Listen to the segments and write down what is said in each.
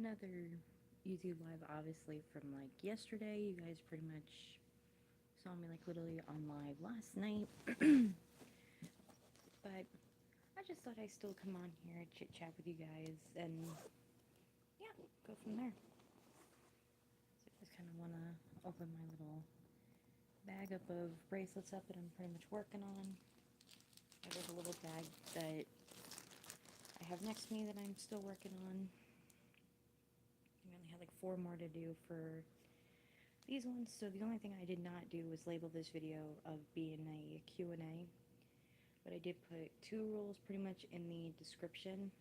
another YouTube live, obviously, from like yesterday. You guys pretty much saw me like literally on live last night. But I just thought I'd still come on here, chit chat with you guys, and yeah, go from there. So I just kind of want to open my little bag up of bracelets up that I'm pretty much working on. I have a little bag that I have next to me that I'm still working on. I only have like 4 more to do for these ones, so the only thing I did not do was label this video of being a Q&A, but I did put 2 rules pretty much in the description,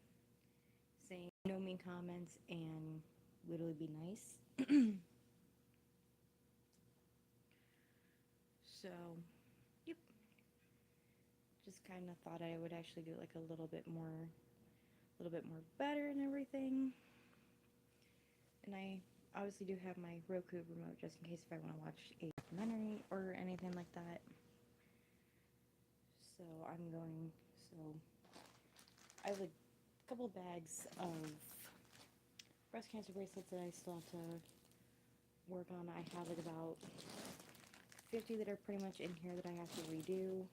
saying no mean comments and literally be nice. So, yep, just kind of thought I would actually do like a little bit more better and everything. And I obviously do have my Roku remote just in case if I want to watch a documentary or anything like that. So I have like a couple bags of breast cancer bracelets that I still have to work on. I have like about 50 that are pretty much in here that I have to redo.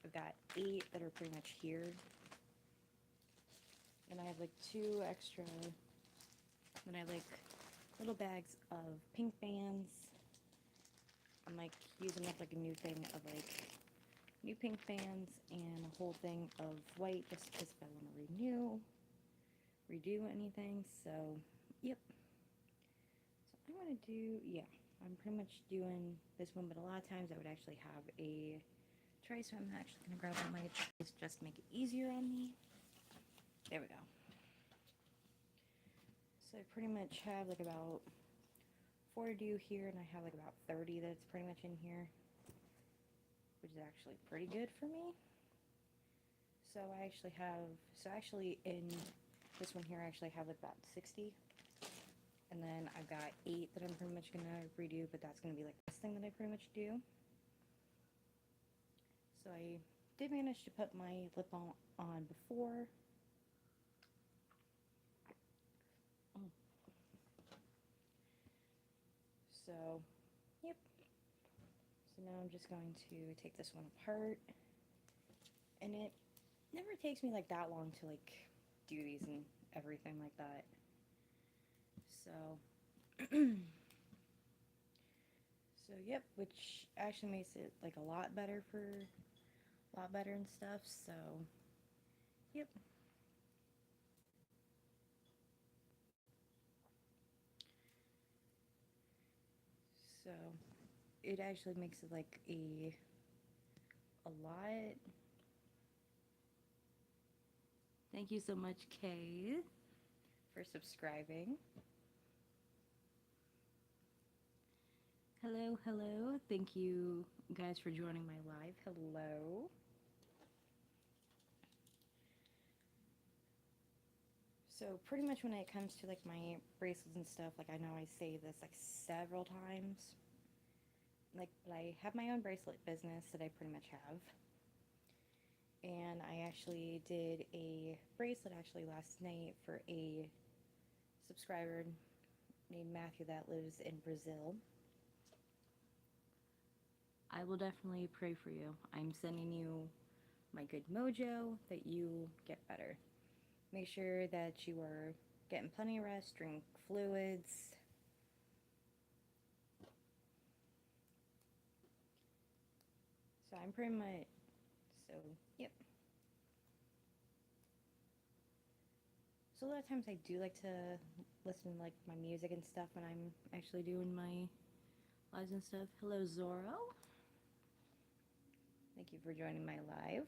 I've got 8 that are pretty much here. And I have like 2 extra, then I have like little bags of pink bands. I'm like using up like a new thing of like new pink bands and a whole thing of white just because if I want to redo anything. So yep, so I'm gonna do, yeah, I'm pretty much doing this one, but a lot of times I would actually have a tray, so I'm actually gonna grab one of my trays just to make it easier on me. There we go. So I pretty much have like about 4 to do here, and I have like about 30 that's pretty much in here, which is actually pretty good for me. So I actually in this one here I actually have like about 60, and then I've got 8 that I'm pretty much gonna redo, but that's gonna be like this thing that I pretty much do. So I did manage to put my lip balm on before. So, yep. So now I'm just going to take this one apart, and it never takes me like that long to like do these and everything like that. So, so yep, which actually makes it like a lot better and stuff. So, yep. So it actually makes it like a lot. Thank you so much, Kay, for subscribing. Hello, hello. Thank you guys for joining my live. Hello. So pretty much when it comes to like my bracelets and stuff, like I know I say this like several times, like, but I have my own bracelet business that I pretty much have. And I actually did a bracelet actually last night for a subscriber named Matthew that lives in Brazil. I will definitely pray for you. I'm sending you my good mojo that you get better. Make sure that you are getting plenty of rest, drink fluids. So I'm pretty much, so yep. So a lot of times I do like to listen to like my music and stuff when I'm actually doing my lives and stuff. Hello, Zorro. Thank you for joining my live.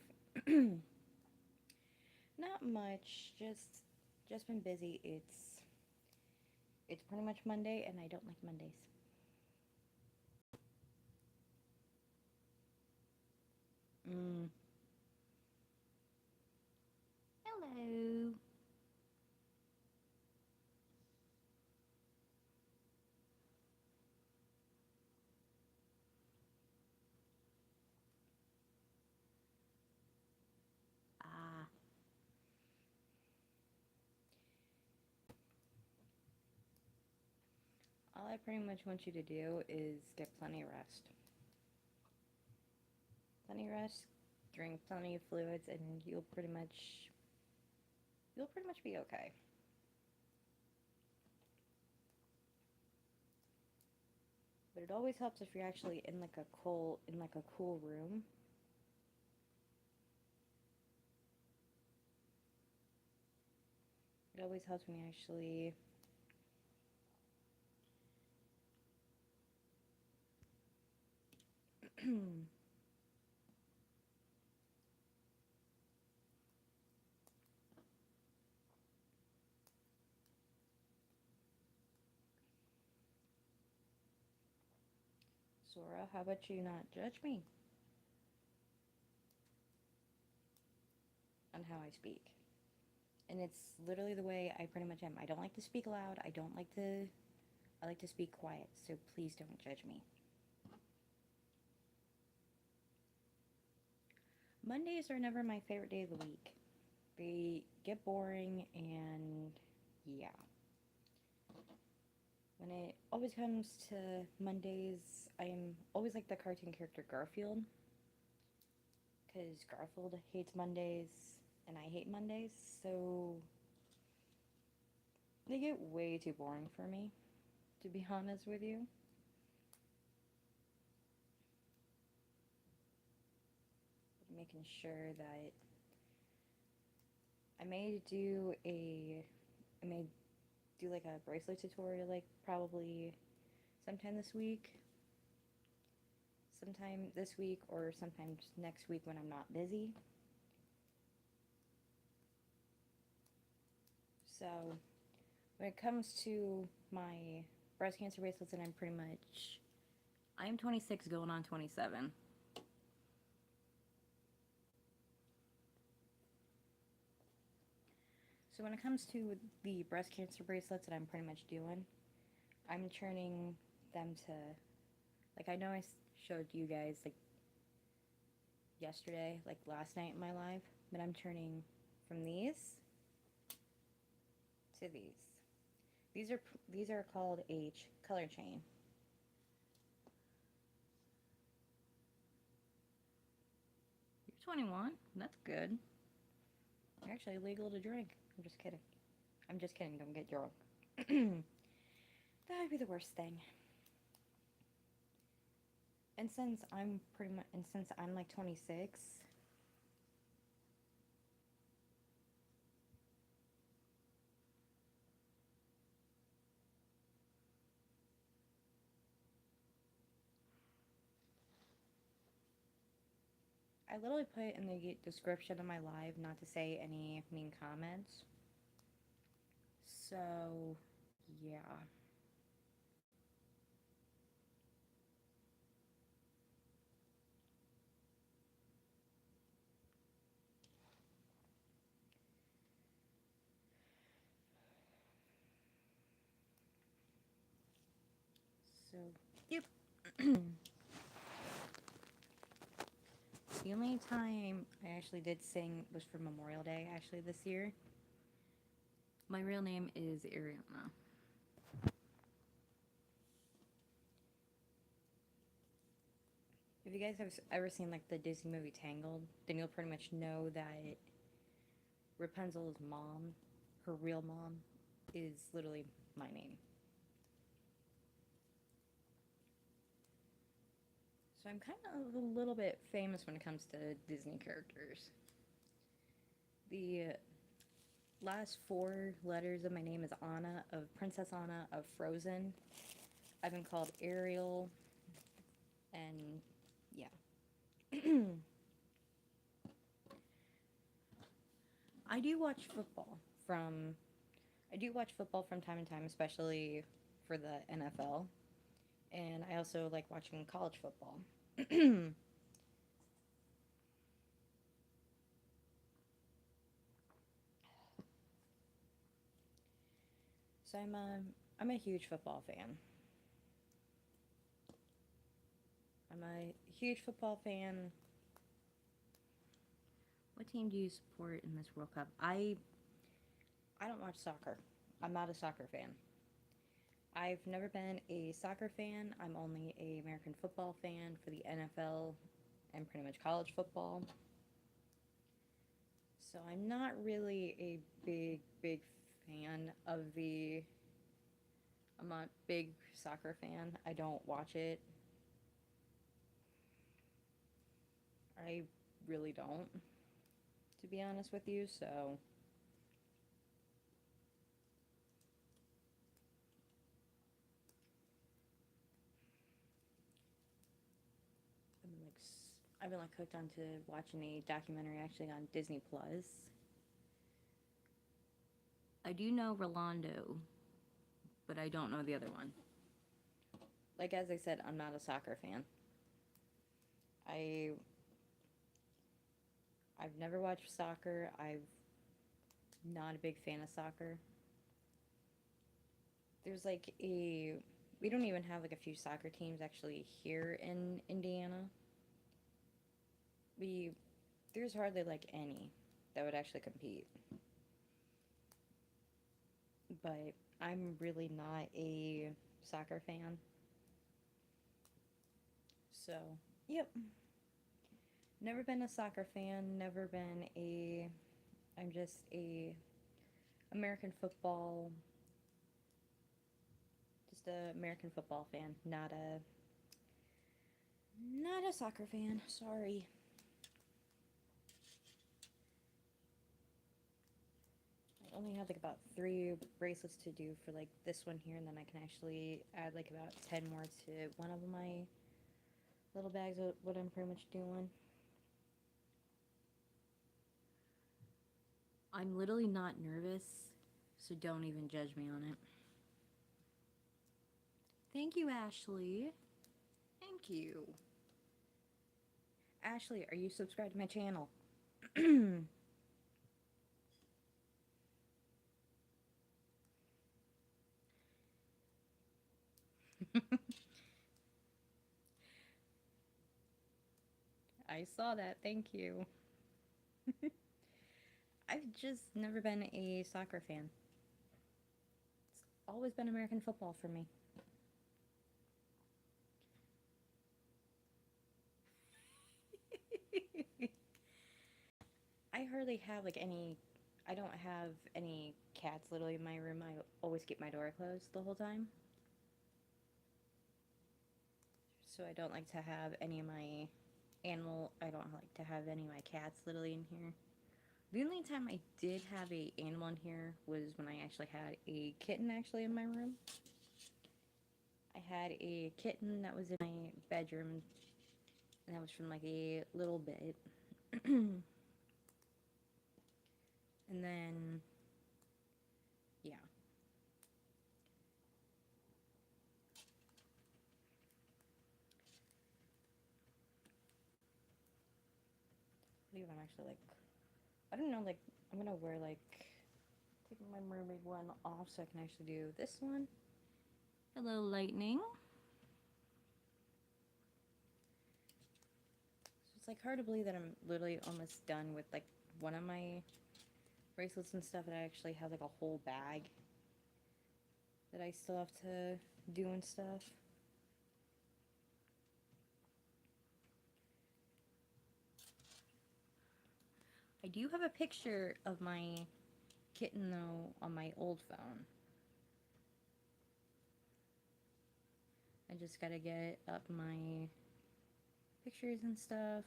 Not much, just been busy. It's pretty much Monday, and I don't like Mondays. Mm. Hello. Ah. I pretty much want you to do is get plenty of rest. Plenty of rest, drink plenty of fluids, and you'll pretty much be okay. But it always helps if you're actually in like a cool room. It always helps when you actually Sora, how about you not judge me on how I speak? And it's literally the way I pretty much am. I don't like to speak loud. I like to speak quiet, so please don't judge me. Mondays are never my favorite day of the week. They get boring, and yeah. When it always comes to Mondays, I'm always like the cartoon character Garfield. Because Garfield hates Mondays, and I hate Mondays, so they get way too boring for me, to be honest with you. Making sure that I may do like a bracelet tutorial, like probably sometime this week or sometime next week when I'm not busy. So when it comes to my breast cancer bracelets, and I'm 26 going on 27. So when it comes to the breast cancer bracelets that I'm pretty much doing, I'm turning them to, like, I know I showed you guys, like, yesterday, like, last night in my live, but I'm turning from these to these. These are called a color chain. You're 21. That's good. You're actually legal to drink. I'm just kidding. I'm just kidding. Don't get drunk. That would be the worst thing. And since I'm like 26, I literally put in the description of my live not to say any mean comments. So, yeah. So, yep. The only time I actually did sing was for Memorial Day, actually, this year. My real name is Arianna. If you guys have ever seen, like, the Disney movie Tangled, then you'll pretty much know that Rapunzel's mom, her real mom, is literally my name. So I'm kind of a little bit famous when it comes to Disney characters. The last 4 letters of my name is Anna, of Princess Anna of Frozen. I've been called Ariel, and yeah. I do watch football from time to time, especially for the NFL. And I also like watching college football. So I'm a huge football fan. I'm a huge football fan. What team do you support in this World Cup? I don't watch soccer. I'm not a soccer fan. I've never been a soccer fan. I'm only a American football fan for the NFL and pretty much college football. So I'm not really a big fan of the. I'm not a big soccer fan. I don't watch it. I really don't, to be honest with you. So I've been like hooked onto watching a documentary actually on Disney Plus. I do know Rolando, but I don't know the other one. Like as I said, I'm not a soccer fan. I I've never watched soccer. I'm not a big fan of soccer. There's like a we don't even have like a few soccer teams actually here in Indiana. We there's hardly like any that would actually compete. But I'm really not a soccer fan. So, yep. Never been a soccer fan, never been a I'm just a American football just a American football fan, not a soccer fan. Sorry. I only have like about 3 bracelets to do for like this one here, and then I can actually add like about 10 more to one of my little bags of what I'm pretty much doing. I'm literally not nervous, so don't even judge me on it. Thank you, Ashley. Thank you. Ashley, are you subscribed to my channel? I saw that. Thank you. I've just never been a soccer fan. It's always been American football for me. I hardly have like any. I don't have any cats literally in my room. I always keep my door closed the whole time. So I don't like to have any of my I don't like to have any of my cats literally in here. The only time I did have a animal in here was when I actually had a kitten actually in my room. I had a kitten that was in my bedroom, and that was from like a little bit. And then, yeah. I believe I'm actually like, I don't know, like, I'm gonna wear like, taking my mermaid one off so I can actually do this one. Hello, lightning. So it's like hard to believe that I'm literally almost done with like one of my bracelets and stuff, and I actually have like a whole bag that I still have to do and stuff. I do have a picture of my kitten though on my old phone. I just gotta get up my pictures and stuff.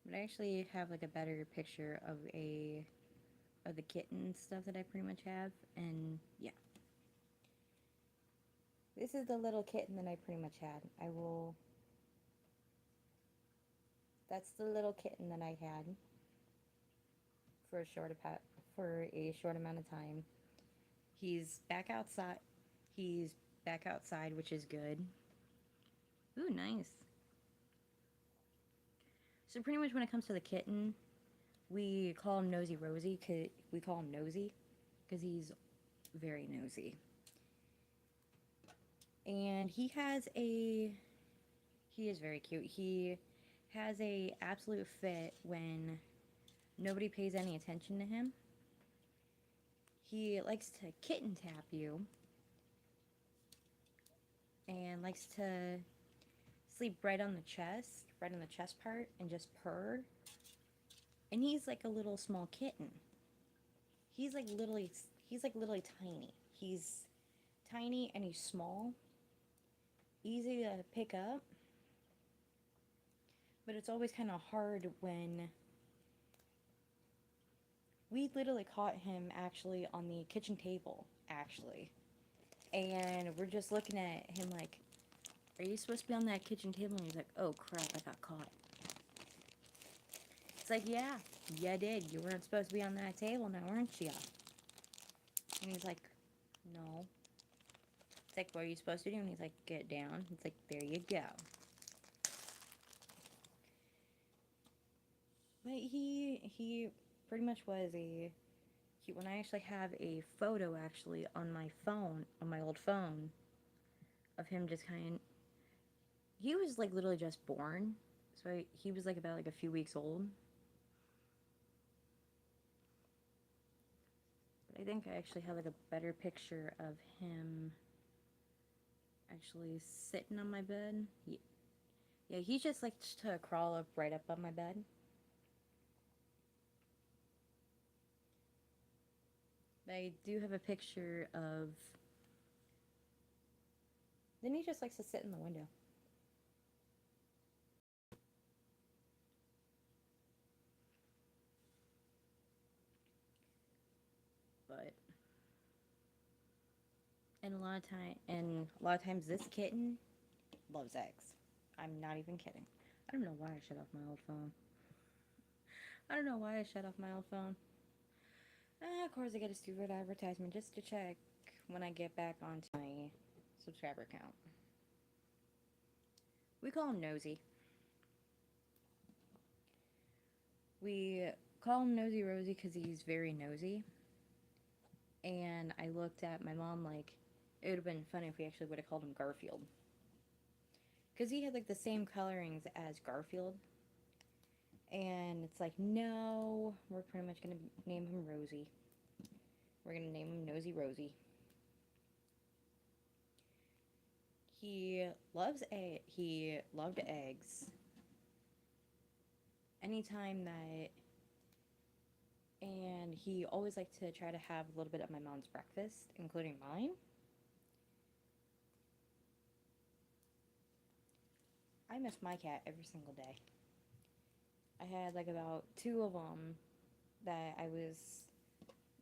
But I actually have like a better picture of the kitten stuff that I pretty much have, and yeah. This is the little kitten that I pretty much had. That's the little kitten that I had for for a short amount of time. He's back outside. He's back outside, which is good. Ooh, nice. So pretty much when it comes to the kitten, we call him Nosy Rosie. We call him Nosy because he's very nosy. And he is very cute. He has a absolute fit when nobody pays any attention to him. he likes to kitten tap you and likes to sleep right on the chest part, and just purr. And he's like a little small kitten. He's like literally, he's like literally tiny. He's tiny and he's small, easy to pick up, but it's always kind of hard when we literally caught him actually on the kitchen table, actually. And we're just looking at him like, are you supposed to be on that kitchen table? And he's like, oh crap, I got caught. It's like, yeah, you did. You weren't supposed to be on that table now, weren't you? And he's like, no. It's like, what are you supposed to do? And he's like, get down. It's like, there you go. But he pretty much was when I actually have a photo actually on my phone, on my old phone, of him just he was like literally just born. So he was like about like a few weeks old. But I think I actually have like a better picture of him actually sitting on my bed. Yeah, he just likes to crawl up right up on my bed. But I do have a picture of... Then he just likes to sit in the window. But... And a lot of times this kitten loves eggs. I'm not even kidding. I don't know why I shut off my old phone. I don't know why I shut off my old phone. Of course I get a stupid advertisement just to check when I get back onto my subscriber count. We call him Nosy. We call him Nosy Rosie because he's very nosy. And I looked at my mom like, it would have been funny if we actually would have called him Garfield. Because he had like the same colorings as Garfield. And it's like, no, we're pretty much going to name him Rosie. We're going to name him Nosy Rosie. He loved eggs. Anytime that... And he always liked to try to have a little bit of my mom's breakfast, including mine. I miss my cat every single day. I had like about 2 of them that I was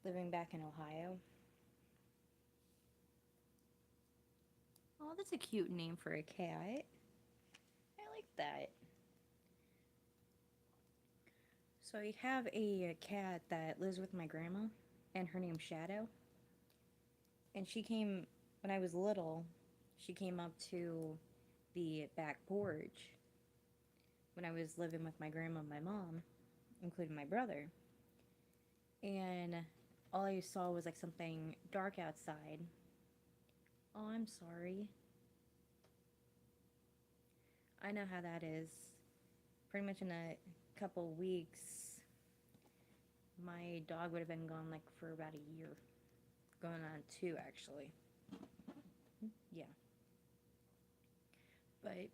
living back in Ohio. Oh, that's a cute name for a cat. I like that. So I have a cat that lives with my grandma, and her name's Shadow. And she came, when I was little, she came up to the back porch when I was living with my grandma and my mom, including my brother. And all I saw was like something dark outside. Oh, I'm sorry. I know how that is. Pretty much in a couple weeks, my dog would have been gone like for about a year. Going on 2, actually. Yeah. But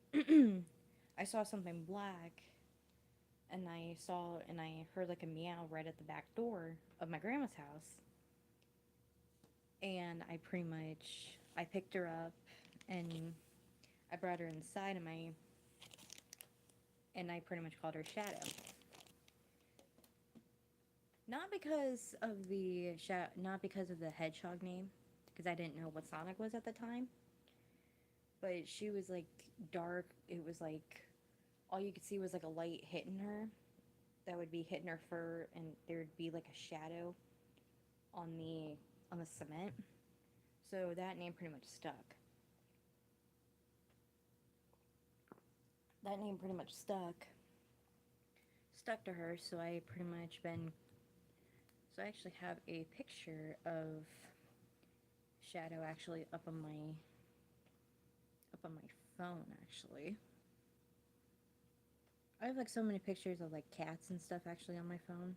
I saw something black, and I heard like a meow right at the back door of my grandma's house. And I picked her up, and I brought her inside of and I pretty much called her Shadow. Not because of the hedgehog name, because I didn't know what Sonic was at the time. But she was like dark. It was like all you could see was like a light hitting her. That would be hitting her fur, and there would be like a shadow on the cement. So that name pretty much stuck. That name pretty much stuck to her. So I actually have a picture of Shadow actually up on my phone, actually. I have like so many pictures of like cats and stuff actually on my phone.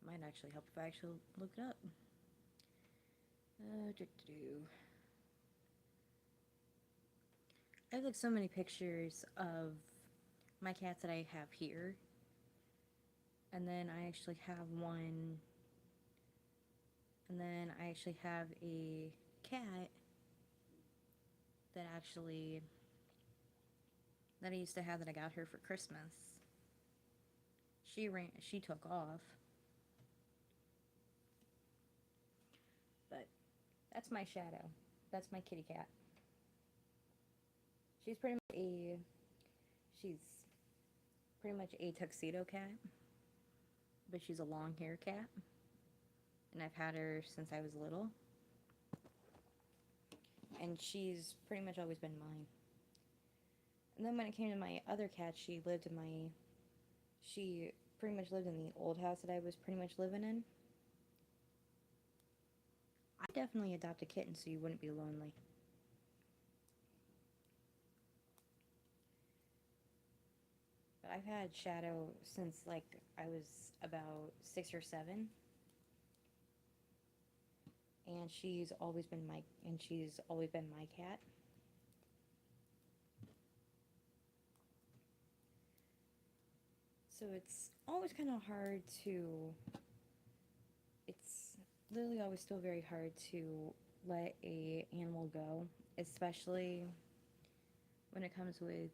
My might actually help if I actually look it up. I have like so many pictures of my cats that I have here. And then I actually have one. And then I actually have a cat that I used to have that I got her for Christmas. She took off. But that's my shadow. That's my kitty cat. She's pretty much a tuxedo cat, but she's a long hair cat. And I've had her since I was little. And she's pretty much always been mine. And then when it came to my other cat, she pretty much lived in the old house that I was pretty much living in. I definitely adopt a kitten so you wouldn't be lonely. But I've had Shadow since like I was about 6 or 7. And she's always been my cat. So it's always kind of hard it's literally always still very hard to let a animal go, especially when it comes with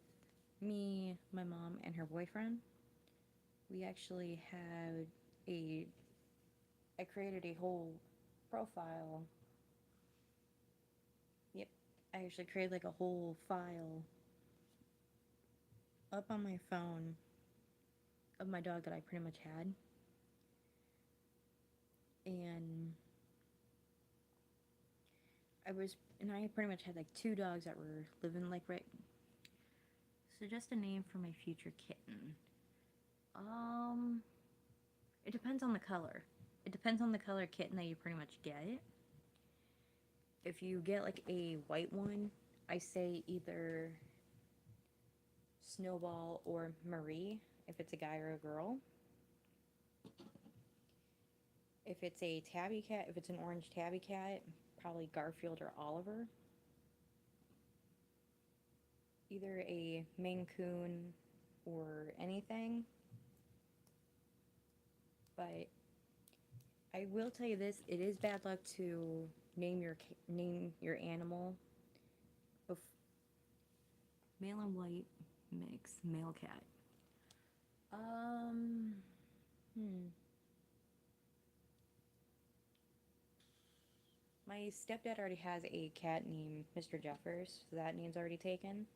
me, my mom, and her boyfriend. We actually had I created a whole profile. Yep, I actually created like a whole file up on my phone of my dog that I pretty much had. And I pretty much had like 2 dogs that were living like right. So just a name for my future kitten. It depends on the color. It depends on the color kitten that you pretty much get. If you get like a white one, I say either Snowball or Marie, if it's a guy or a girl. If it's a tabby cat, if it's an orange tabby cat, probably Garfield or Oliver. Either a Maine Coon or anything. But I will tell you this, it is bad luck to name your animal male and white mix male cat. My stepdad already has a cat named Mr. Jeffers, so that name's already taken.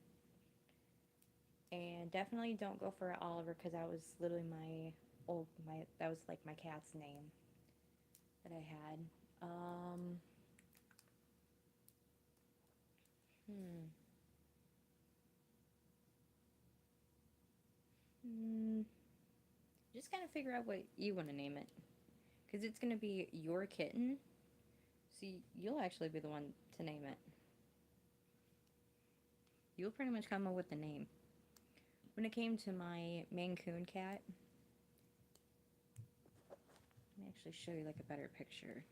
And definitely don't go for Oliver, because that was literally that was like my cat's name that I had. Just kind of figure out what you want to name it, because it's going to be your kitten, so you'll actually be the one to name it. You'll pretty much come up with the name. When it came to my Maine Coon cat, let me actually show you like a better picture.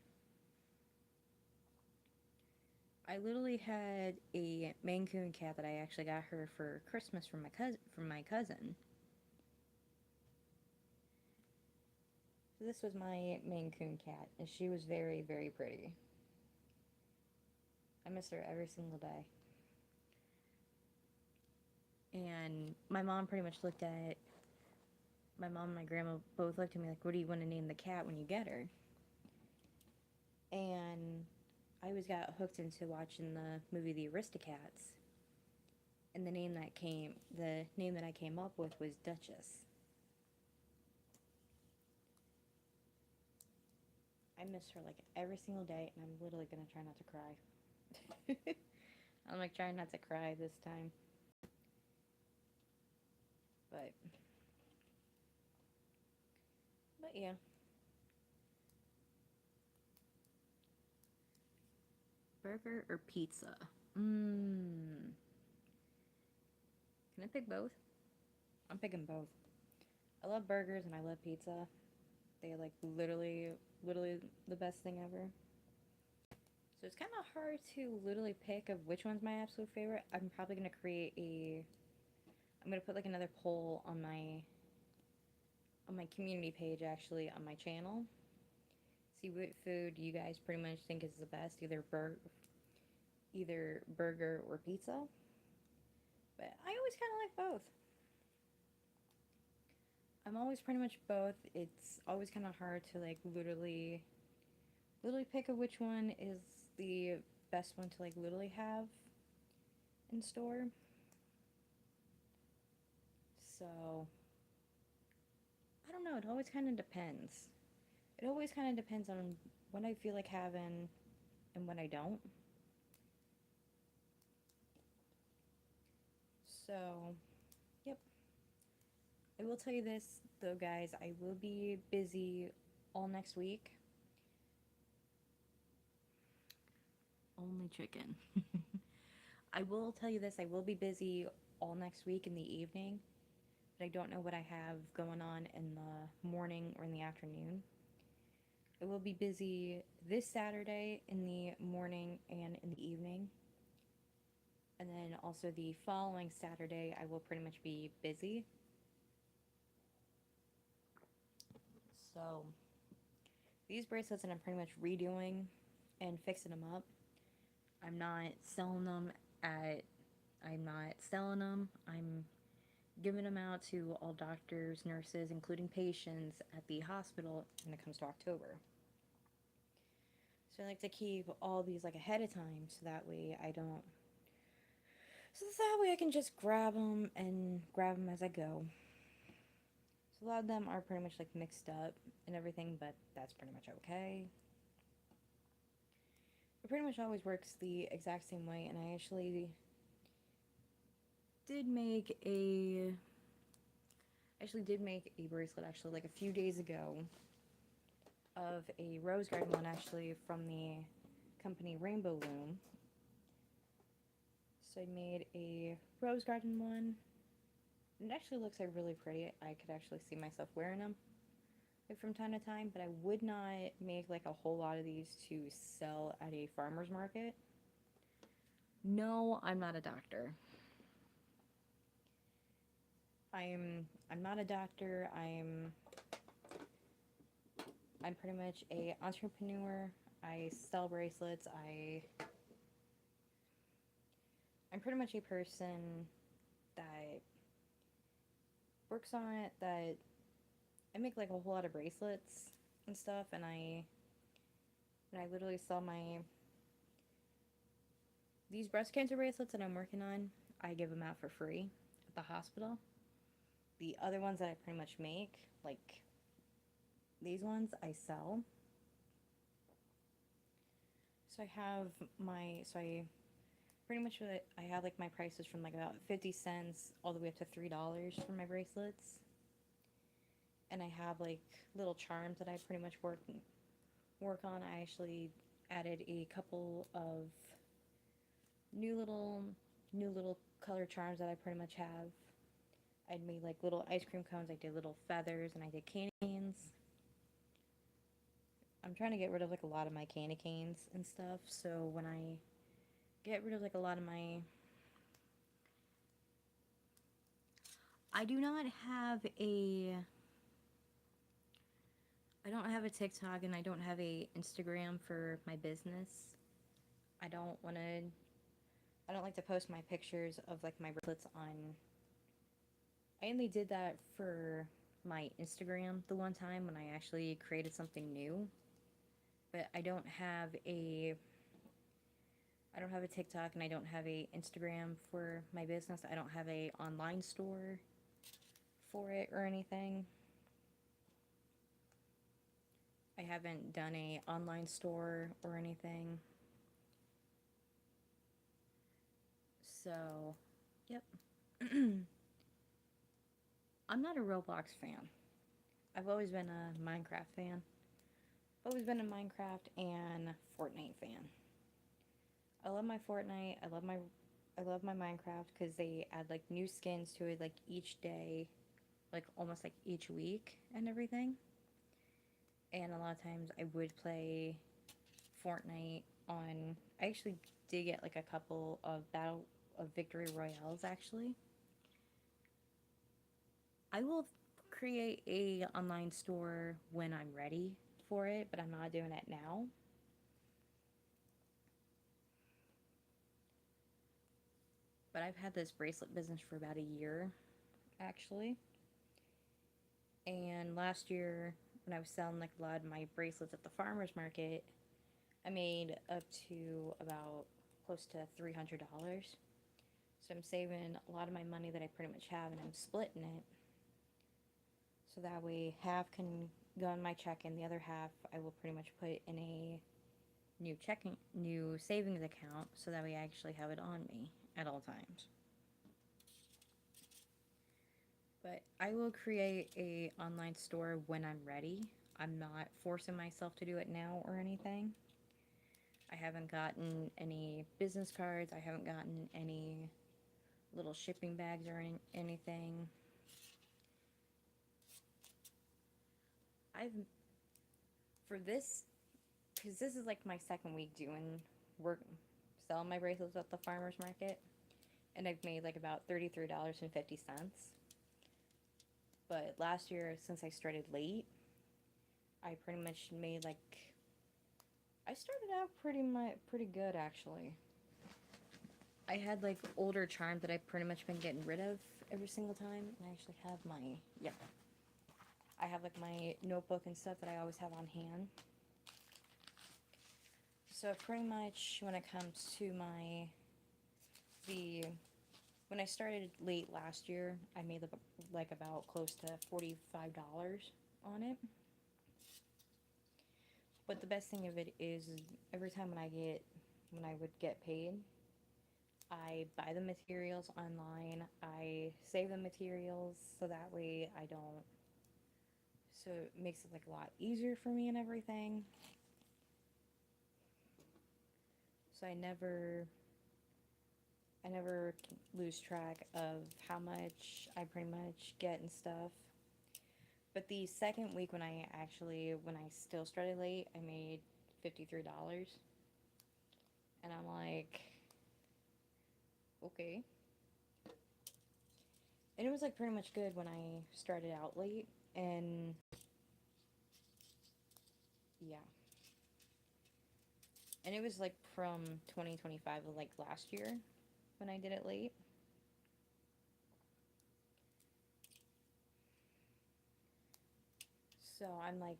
I literally had a Maine Coon cat that I actually got her for Christmas from my cousin. So this was my Maine Coon cat, and she was very, very pretty. I miss her every single day. And my mom and my grandma both looked at me like, what do you want to name the cat when you get her? And I always got hooked into watching the movie The Aristocats. And the name that I came up with was Duchess. I miss her like every single day, and I'm literally gonna try not to cry. I'm like trying not to cry this time. But yeah. Burger or pizza? Can I pick both? I'm picking both. I love burgers and I love pizza. They like literally the best thing ever. So it's kind of hard to literally pick of which one's my absolute favorite. I'm probably gonna create a. I'm gonna put like another poll on my community page, actually, on my channel. See what food you guys pretty much think is the best, either burger or pizza. But I always kind of like both. I'm always pretty much both. It's always kind of hard to like literally pick of which one is the best one to like literally have in store. So I don't know. It always kind of depends. It always kind of depends on what I feel like having and when I don't. So, yep. I will tell you this, though, guys. I will be busy all next week. Only chicken. I will tell you this. I will be busy all next week in the evening. But I don't know what I have going on in the morning or in the afternoon. I will be busy this Saturday in the morning and in the evening. And then also the following Saturday, I will pretty much be busy. So these bracelets that I'm pretty much redoing and fixing them up, I'm not selling them. I'm giving them out to all doctors, nurses, including patients at the hospital when it comes to October. So I like to keep all these like ahead of time so that way I can just grab them as I go. So a lot of them are pretty much like mixed up and everything, but that's pretty much okay. It pretty much always works the exact same way, and I actually did make a bracelet actually like a few days ago of a rose garden one, actually, from the company Rainbow Loom. So I made a rose garden one. It actually looks like really pretty. I could actually see myself wearing them like from time to time, but I would not make like a whole lot of these to sell at a farmer's market. No, I'm not a doctor. I'm not a doctor. I'm pretty much a entrepreneur. I sell bracelets. I'm pretty much a person that works on it, that I make like a whole lot of bracelets and stuff, and I literally sell these breast cancer bracelets that I'm working on. I give them out for free at the hospital. The other ones that I pretty much make, like these ones, I sell. So I pretty much I have like my prices from like about 50 cents all the way up to $3 for my bracelets. And I have like little charms that I pretty much work on. I actually added a couple of new little color charms that I pretty much have. I'd made like little ice cream cones, I did little feathers, and I did candy canes. I'm trying to get rid of like a lot of my candy canes and stuff, so when I get rid of like a lot of my... I don't have a TikTok, and I don't have a Instagram for my business. I don't like to post my pictures of like my bracelets on... I only did that for my Instagram the one time when I actually created something new. But I don't have a TikTok, and I don't have a Instagram for my business. I don't have a online store for it or anything. I haven't done a online store or anything. So, yep. I'm not a Roblox fan. I've always been a Minecraft fan. I've always been a Minecraft and Fortnite fan. I love my Fortnite. I love my Minecraft because they add like new skins to it like each day, like almost like each week and everything. and a lot of times I would play Fortnite on. I actually did get like a couple of victory royales actually. I will create a online store when I'm ready for it, but I'm not doing it now. But I've had this bracelet business for about a year actually. And last year when I was selling like a lot of my bracelets at the farmers market, I made up to about close to $300. So I'm saving a lot of my money that I pretty much have and I'm splitting it. So that way half can go in my check and the other half I will pretty much put in a new savings account so that way I actually have it on me at all times. But I will create a online store when I'm ready. I'm not forcing myself to do it now or anything. I haven't gotten any business cards. I haven't gotten any little shipping bags or anything. I've for this because this is like my second week doing work selling my bracelets at the farmers market, and I've made like about $33.50. But last year, since I started late, I pretty much made like I started out pretty good actually. I had like older charms that I've pretty much been getting rid of every single time, and I actually have my I have like my notebook and stuff that I always have on hand. So pretty much when it comes to when I started late last year, I made like about close to $45 on it. But the best thing of it is every time when I would get paid, I buy the materials online. I save the materials so that way I don't. So it makes it like a lot easier for me and everything. So I never lose track of how much I pretty much get and stuff. But the second week when I still started late, I made $53. And I'm like, okay. And it was like pretty much good when I started out late. And yeah. And it was like from 2025, like last year when I did it late. So I'm like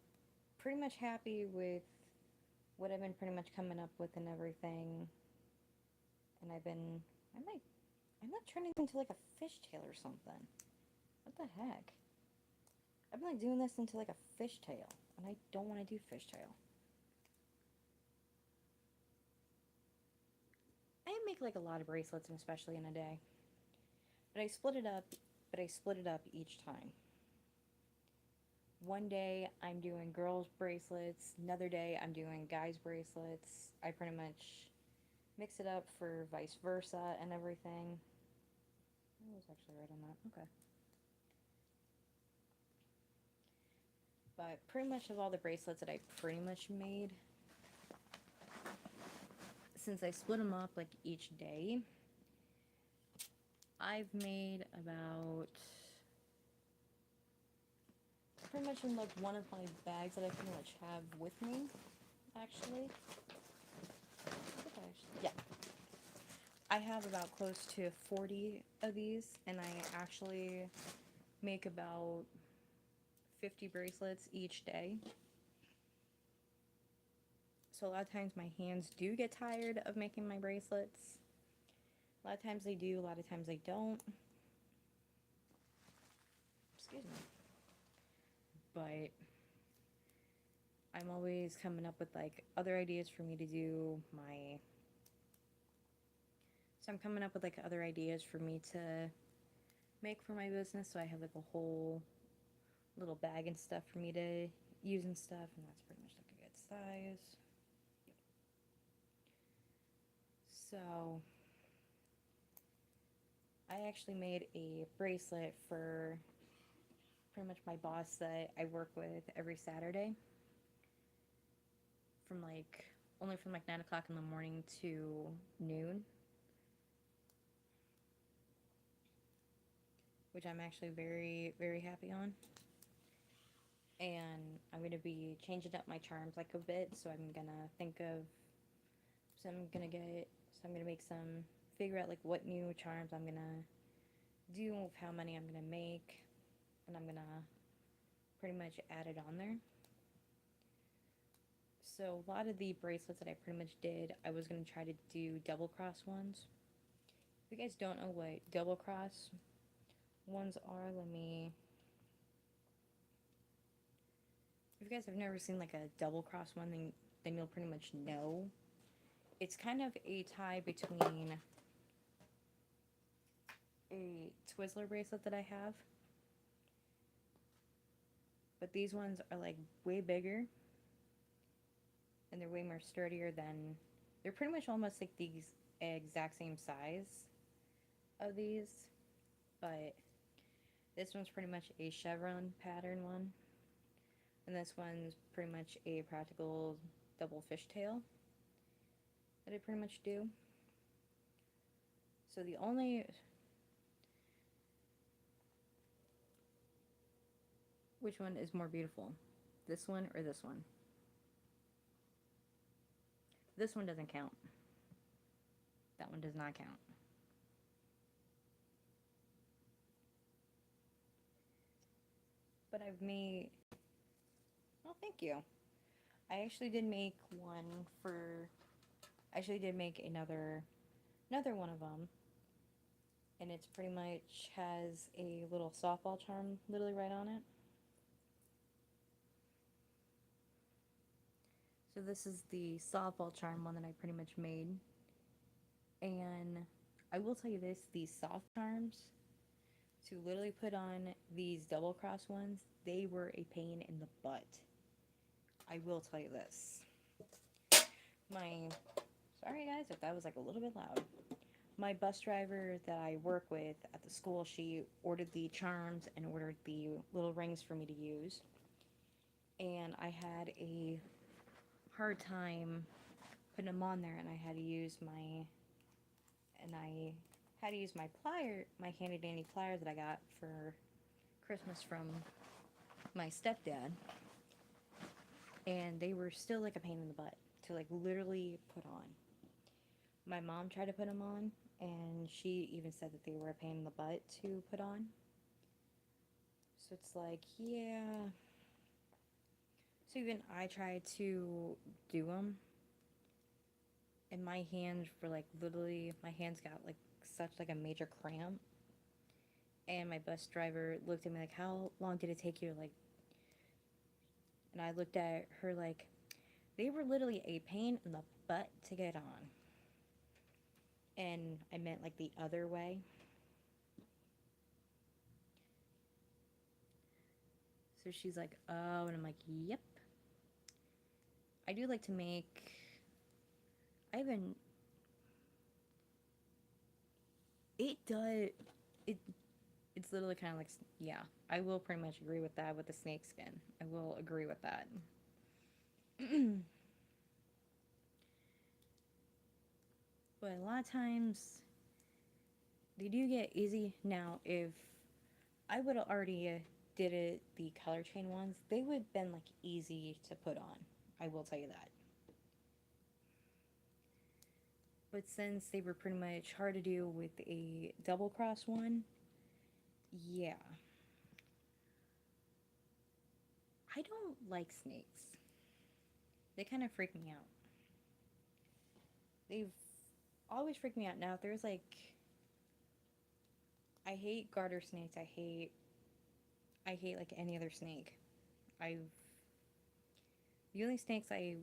pretty much happy with what I've been pretty much coming up with and everything. And I'm like turning into like a fishtail or something. What the heck? I've been like doing this into like a fishtail, and I don't want to do fishtail. I make like a lot of bracelets, and especially in a day. But I split it up. But I split it up each time. One day I'm doing girls' bracelets. Another day I'm doing guys' bracelets. I pretty much mix it up for vice versa and everything. I was actually right on that. Okay. But pretty much of all the bracelets that I pretty much made, since I split them up like each day, I've made about pretty much in like one of my bags that I pretty much have with me, actually. Yeah. I have about close to 40 of these, and I actually make about 50 bracelets each day. So a lot of times my hands do get tired of making my bracelets. A lot of times they do, a lot of times they don't. Excuse me. But I'm always coming up with like other ideas for me to do my. So I'm coming up with like other ideas for me to make for my business. So I have like a whole little bag and stuff for me to use and stuff, and that's pretty much like a good size. So I actually made a bracelet for pretty much my boss that I work with every Saturday. from like only from like 9 o'clock in the morning to noon, which I'm actually very, very happy on. And I'm going to be changing up my charms like a bit, so I'm going to think of, so I'm going to make some, figure out like what new charms I'm going to do, how many I'm going to make, and I'm going to pretty much add it on there. So a lot of the bracelets that I pretty much did, I was going to try to do double cross ones. If you guys don't know what double cross ones are, if you guys have never seen like a double cross one, then you'll pretty much know. It's kind of a tie between a Twizzler bracelet that I have, but these ones are like way bigger and they're way more sturdier than, they're pretty much almost like the exact same size of these, but this one's pretty much a chevron pattern one, and this one's pretty much a practical double fishtail that I pretty much do. So the only, which one is more beautiful? This one or this one? This one doesn't count. That one does not count. But I've made, oh, thank you. I actually did make one for, I actually did make another one of them. And it's pretty much has a little softball charm literally right on it. So this is the softball charm one that I pretty much made. And I will tell you this, these soft charms, to literally put on these double cross ones, they were a pain in the butt. I will tell you this. Sorry guys if that was like a little bit loud. My bus driver that I work with at the school, she ordered the charms and ordered the little rings for me to use. And I had a hard time putting them on there, and I had to use my my handy dandy pliers that I got for Christmas from my stepdad. And they were still like a pain in the butt to like literally put on. My mom tried to put them on, and she even said that they were a pain in the butt to put on. So it's like, yeah. So even I tried to do them, and my hands were like literally, my hands got like such like a major cramp. And my bus driver looked at me like, how long did it take you to like, and I looked at her like, they were literally a pain in the butt to get on. And I meant like the other way. So she's like, oh, and I'm like, yep. I do like to make, I haven't, it does, it's literally kind of like, yeah, I will pretty much agree with that with the snake skin. I will agree with that. But a lot of times, they do get easy. Now, if I would have already did it, the color chain ones, they would have been like easy to put on. I will tell you that. But since they were pretty much hard to do with a double cross one, yeah. I don't like snakes. They kind of freak me out. They've always freaked me out. Now, if there's like, I hate garter snakes. I hate like any other snake. The only snakes I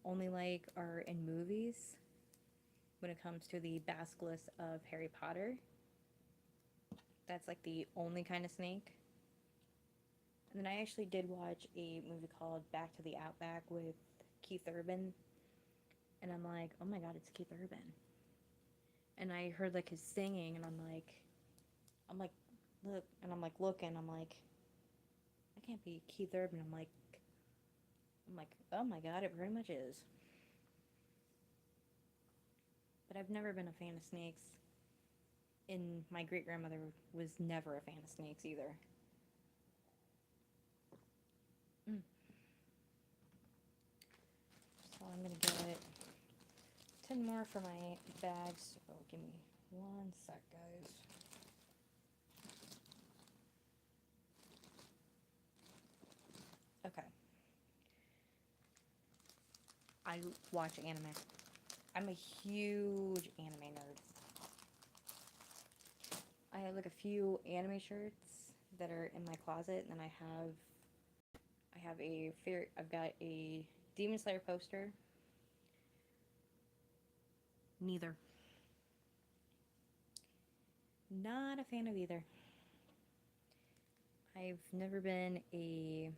only like are in movies when it comes to the basilisk of Harry Potter. That's like the only kind of snake. And then I actually did watch a movie called Back to the Outback with Keith Urban. And I'm like, oh my god, it's Keith Urban. And I heard like his singing, and I'm like, look, and I'm like looking, I'm like, that can't be Keith Urban. I'm I'm like, oh my god, it pretty much is. But I've never been a fan of snakes. And my great grandmother was never a fan of snakes either. Mm. So I'm gonna get 10 more for my bags. Oh, give me one sec, guys. Okay. I watch anime. I'm a huge anime nerd. I have like a few anime shirts that are in my closet, and then I've got a Demon Slayer poster. Neither. Not a fan of either. I've never been a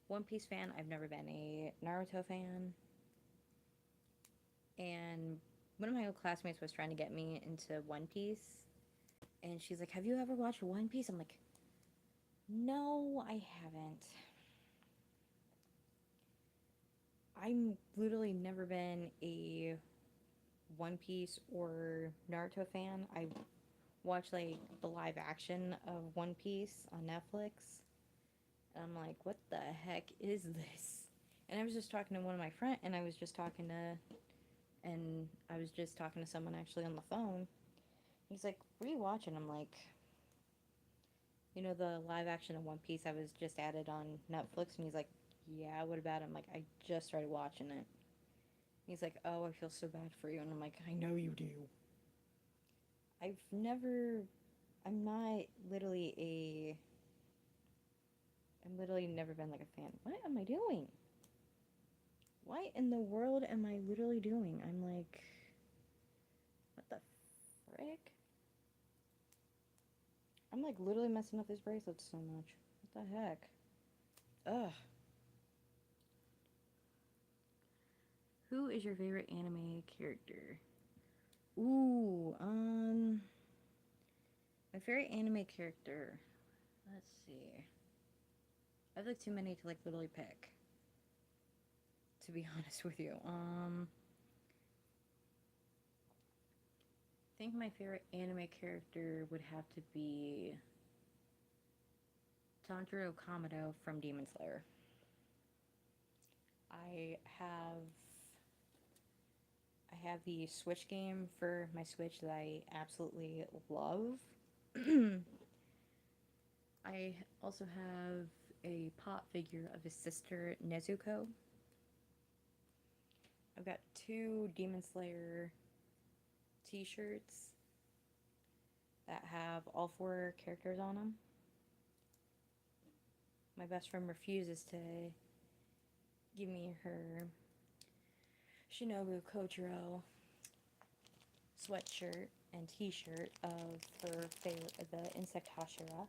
One Piece fan. I've never been a Naruto fan. And one of my old classmates was trying to get me into One Piece. And she's like, have you ever watched One Piece? I'm like, no, I haven't. I'm literally never been a One Piece or Naruto fan. I watched like the live action of One Piece on Netflix. And I'm like, what the heck is this? And I was just talking to one of my friends, and I was just talking to someone actually on the phone. He's like, what are you watching? I'm like, the live action of One Piece I was just added on Netflix. And he's like, yeah, what about it? I'm like, I just started watching it. He's like, oh, I feel so bad for you. And I'm like, I know you do. I've never, I'm not literally a, I'm literally never been like a fan. What am I doing? What in the world am I literally doing? I'm like, what the frick? I'm like literally messing up this bracelet so much. What the heck? Ugh. Who is your favorite anime character? Ooh, my favorite anime character. Let's see. I have like too many to like literally pick. To be honest with you. I think my favorite anime character would have to be Tanjiro Kamado from Demon Slayer. I have the Switch game for my Switch that I absolutely love. I also have a pop figure of his sister Nezuko. I've got 2 Demon Slayer t-shirts that have all 4 characters on them. My best friend refuses to give me her Shinobu Kojiro sweatshirt and t-shirt of her favorite, the insect Hashira.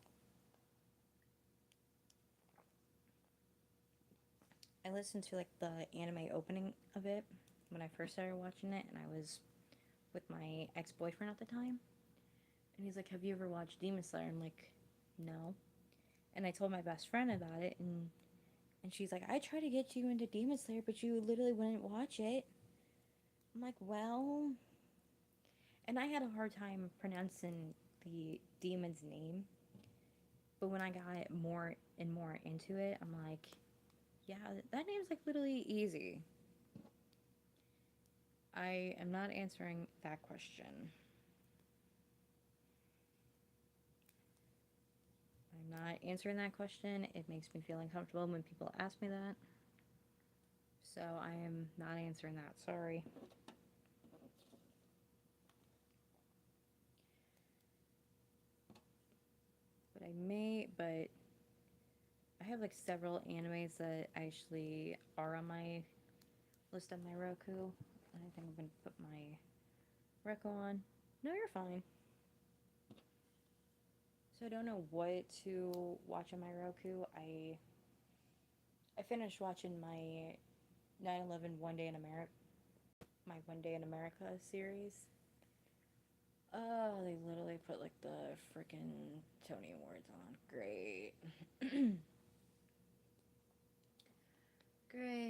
I listened to like the anime opening of it when I first started watching it, and I was with my ex-boyfriend at the time. And he's like, have you ever watched Demon Slayer? I'm like, no. And I told my best friend about it, and she's like, I tried to get you into Demon Slayer, but you literally wouldn't watch it. I'm like, well... And I had a hard time pronouncing the demon's name. But when I got more and more into it, I'm like, yeah, that name's like literally easy. I am not answering that question. I'm not answering that question. It makes me feel uncomfortable when people ask me that. So I am not answering that. Sorry. But I have like several animes that actually are on my list on my Roku. And I think I'm going to put my Roku on. No, you're fine. So I don't know what to watch on my Roku. I finished watching my 9/11 One Day in America, my One Day in America series. Oh, they literally put like the freaking Tony Awards on. Great. Great.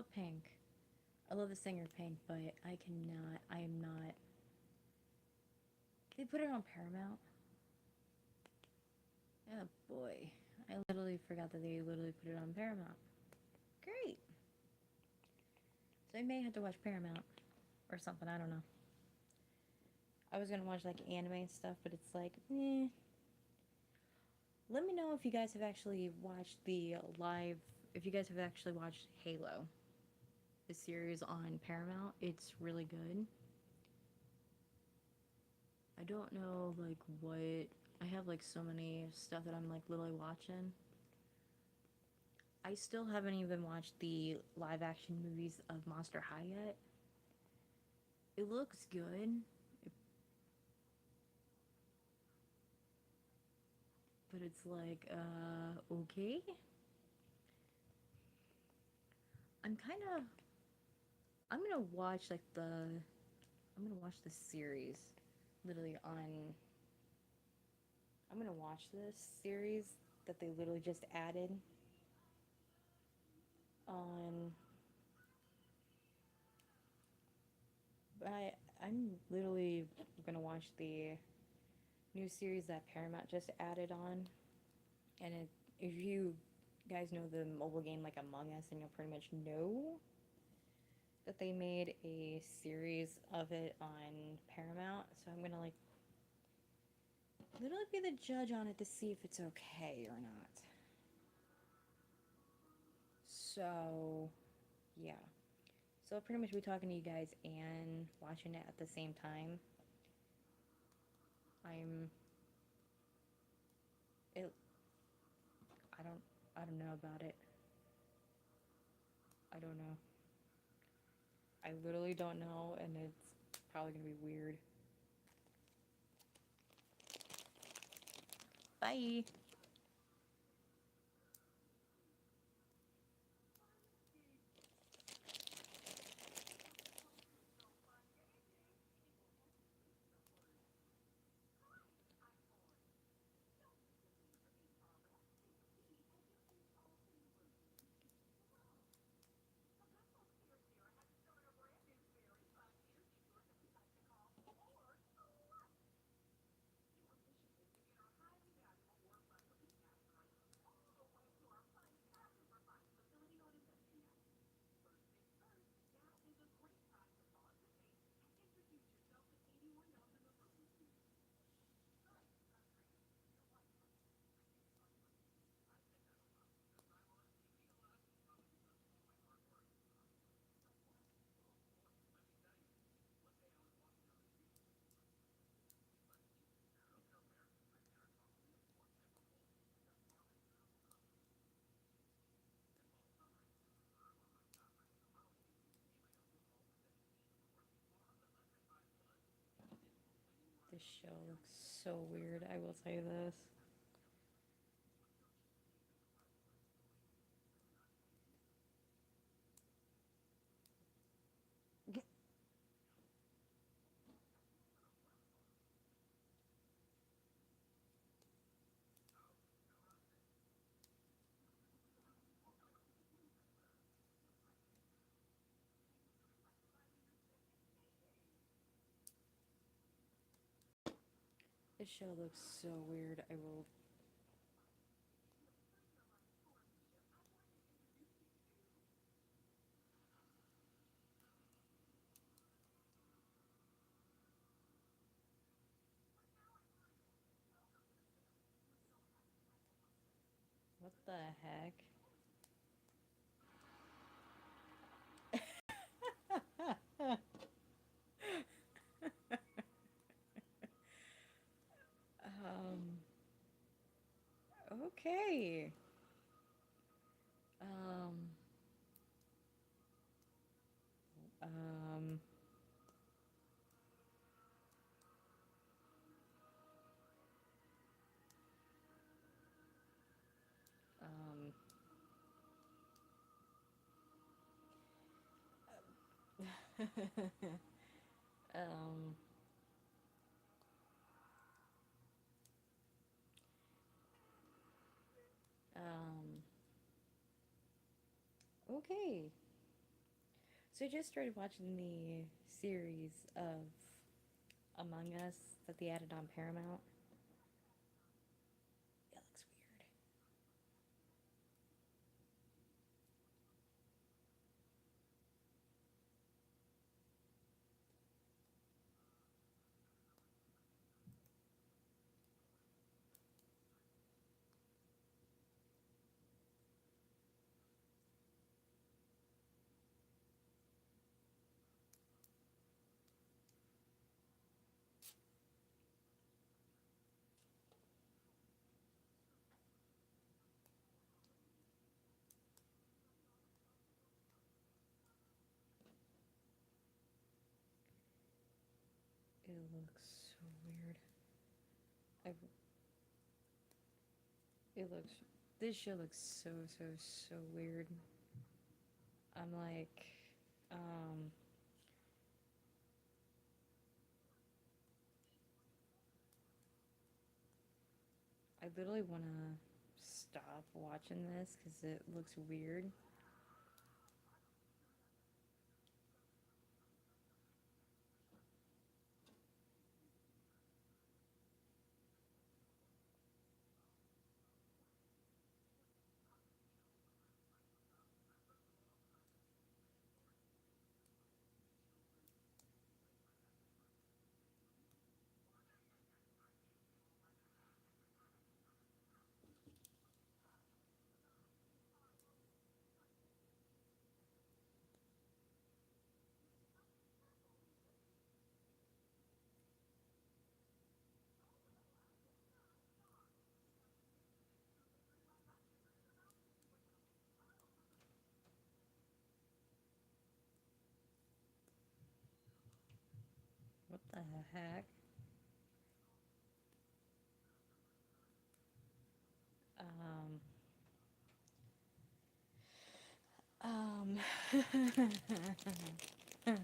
love Pink. I love the singer Pink, but I am not. They put it on Paramount. Oh boy. I literally forgot that they literally put it on Paramount. Great. So I may have to watch Paramount or something, I don't know. I was gonna watch like anime and stuff, but it's like, eh. Let me know if you guys have actually watched the live, if you guys have actually watched Halo, the series on Paramount. It's really good. I don't know like what, I have like so many stuff that I'm like literally watching. I still haven't even watched the live action movies of Monster High yet. It looks good, but it's like, okay. I'm kind of, I'm gonna watch like I'm gonna watch the series, literally on, I'm gonna watch this series that they literally just added on, I'm literally gonna watch the new series that Paramount just added on, and if you guys know the mobile game like Among Us, then you'll pretty much know that they made a series of it on Paramount. So I'm gonna like literally be the judge on it to see if it's okay or not. So yeah. So I'll pretty much be talking to you guys and watching it at the same time. I'm it I don't know about it. I don't know. I literally don't know, and it's probably gonna be weird. Bye. This show looks so weird, I will say this. This show looks so weird, I will. What the heck? um, okay. Um, um, um, um, okay. So I just started watching the series of Among Us that they added on Paramount. It looks weird. It looks so weird. I, it looks. This show looks so weird. I'm like, um, I literally want to stop watching this because it looks weird. What the heck? Um, um, um,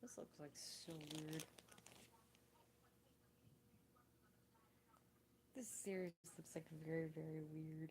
this looks like so weird. This series looks like very weird.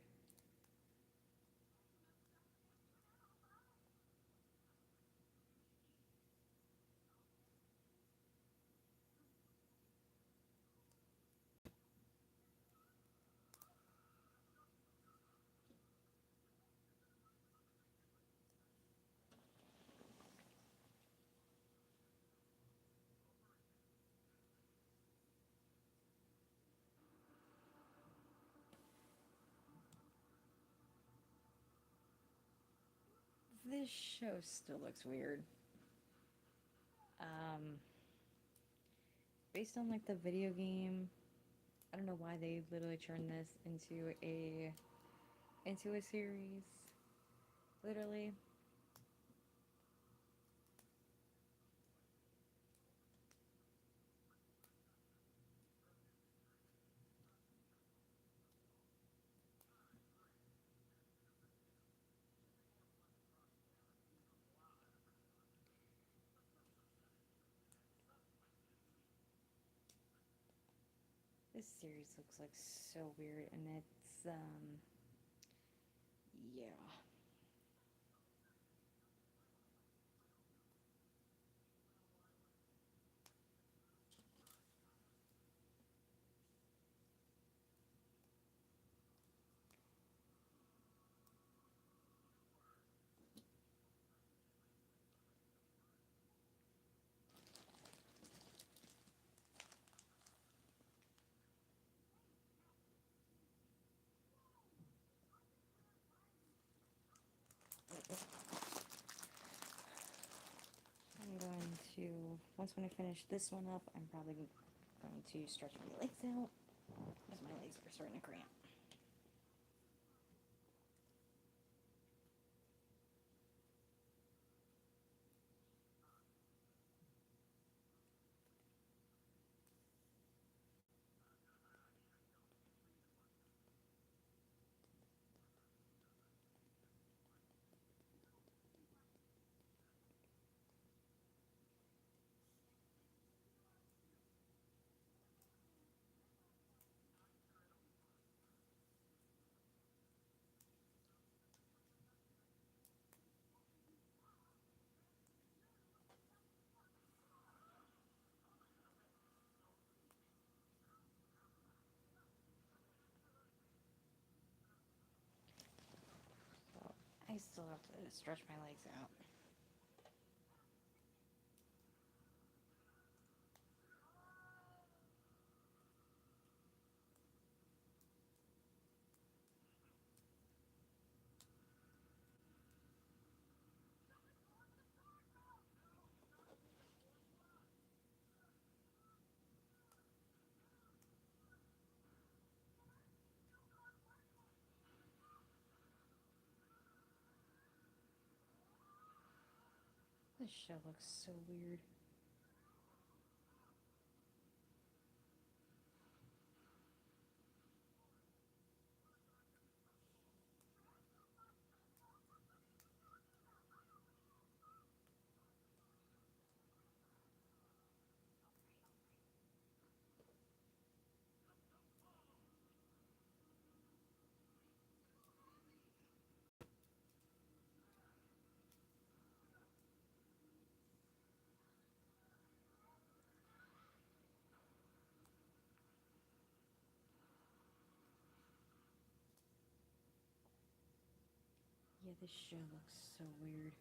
This show still looks weird. Um, based on like the video game, I don't know why they literally turned this into a series. Literally. This series looks like so weird, and it's yeah. I'm going to once when I finish this one up, I'm probably going to stretch my legs out Because my legs are starting to cramp. So I still have to stretch my legs out. This show looks so weird. Yeah, this show looks so weird.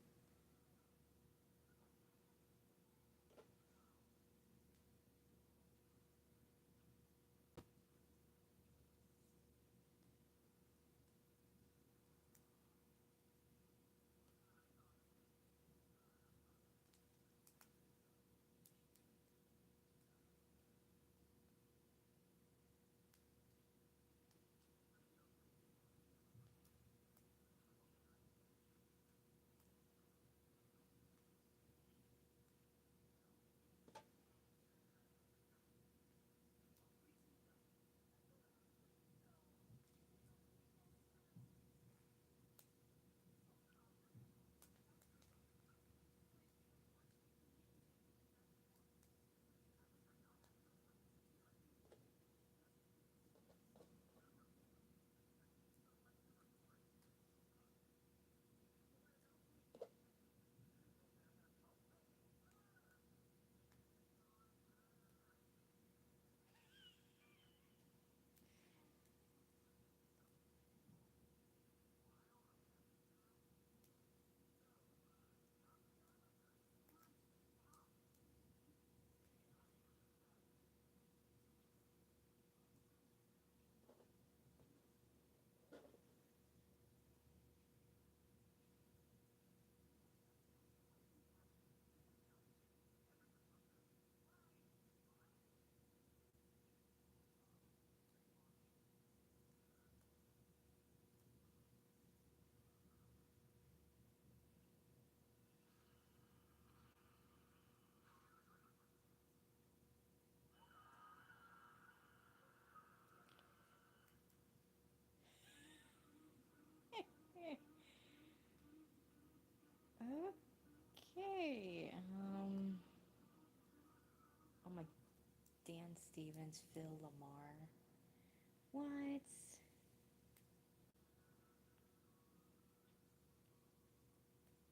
Okay. Oh my, Dan Stevens, Phil Lamar. What?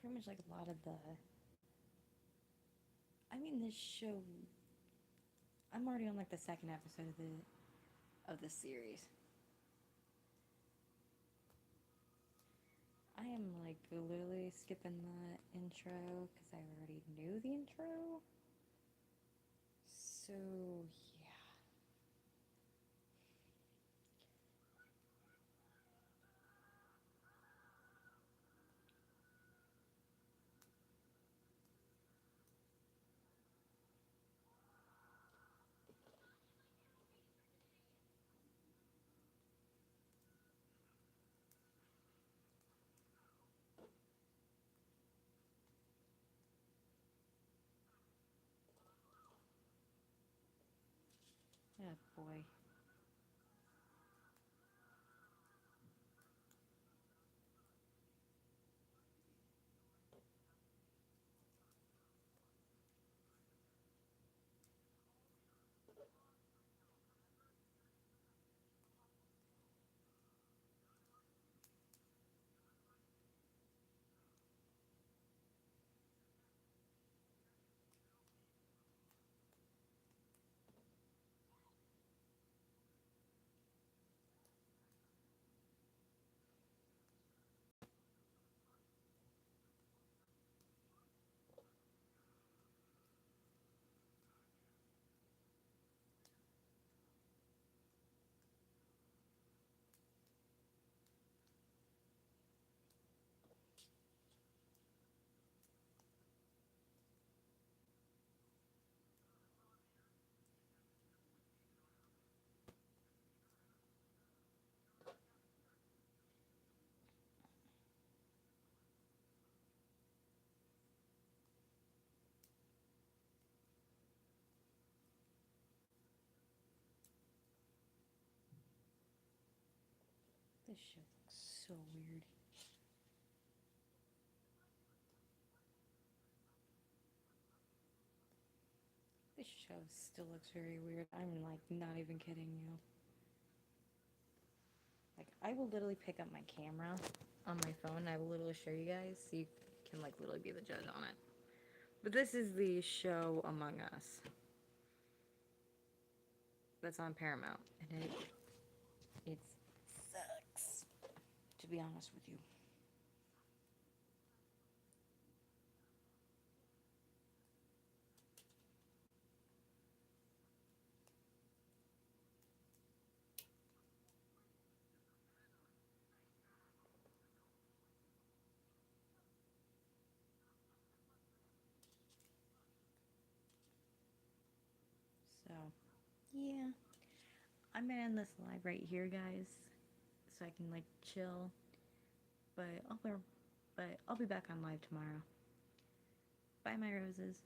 Pretty much like a lot of the. I mean, this show. I'm already on like the second episode of the series. I am like literally skipping the intro because I already knew the intro. So yeah. Oh boy. This shit looks so weird. This show still looks very weird. I'm like not even kidding you. Like I will literally pick up my camera on my phone and I will literally show you guys so you can like literally be the judge on it. But this is the show Among Us. That's on Paramount. And it sucks. To be honest with you. So yeah. I'm gonna end this live right here, guys. So I can like chill. But I'll be back on live tomorrow. Bye, my roses.